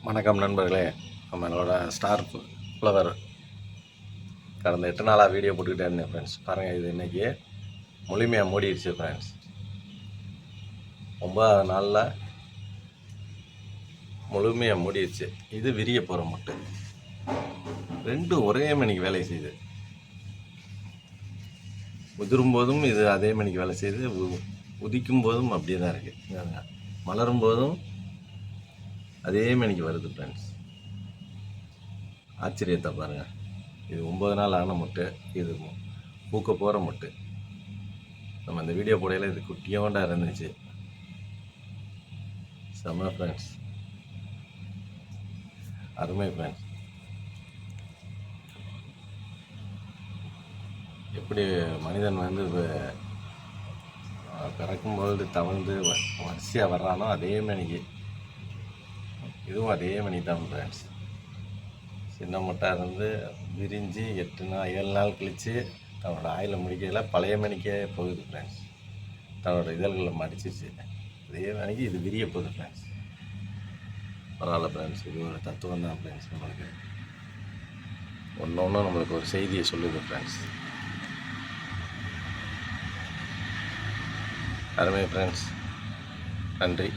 வணக்கம் நண்பர்களே. நம்மளோட ஸ்டார் ஃப்ளவர் கடந்த 8 நாளாக வீடியோ போட்டுக்கிட்டே இருந்தேன் ஃப்ரெண்ட்ஸ். பாருங்கள், இது இன்றைக்கி முழுமையாக மூடிடுச்சு ஃப்ரெண்ட்ஸ். 9வது நாளில் முழுமையாக மூடிடுச்சு. இது விரிய போகிற முட்டை. ரெண்டும் ஒரே மணிக்கு வேலை செய்யுது. உதிரும் போதும் இது அதே மணிக்கு வேலை செய்யுது, உதிக்கும் போதும் அப்படியே தான் இருக்குது. மலரும் போதும் அதே மணிக்கு வருது ஃப்ரெண்ட்ஸ். ஆச்சரியத்தை பாருங்கள். இது 9 நாள் ஆன முட்டை. இது பூக்க போகிற முட்டை. நம்ம இந்த வீடியோ போடையில் இது குட்டியோண்டா இருந்துச்சு. செம்ம ஃப்ரெண்ட்ஸ், அருமை ஃப்ரெண்ட்ஸ். எப்படி மனிதன் வந்து பிறக்கும்பொழுது தவழ்ந்து வரிசையாக வர்றானோ அதே மணிக்கு இதுவும் அதே மணி தான் ஃப்ரெண்ட்ஸ். சின்ன முட்டாக இருந்து விரிஞ்சு 7 நாள் கழித்து தன்னோட ஆயிலை முடிக்கையில் பழைய மணிக்கே போகுது ஃப்ரெண்ட்ஸ். தன்னோட இதழ்களை மடிச்சிச்சு. அதே மணிக்கு இது விரிய போகுது ஃப்ரெண்ட்ஸ். பரவாயில்ல ஃப்ரெண்ட்ஸ், இது ஒரு தத்துவம் தான் ஃப்ரெண்ட்ஸ். நம்மளுக்கு ஒன்று நம்மளுக்கு ஒரு செய்தியை சொல்லுது ஃப்ரெண்ட்ஸ். அருமை ஃப்ரெண்ட்ஸ், நன்றி.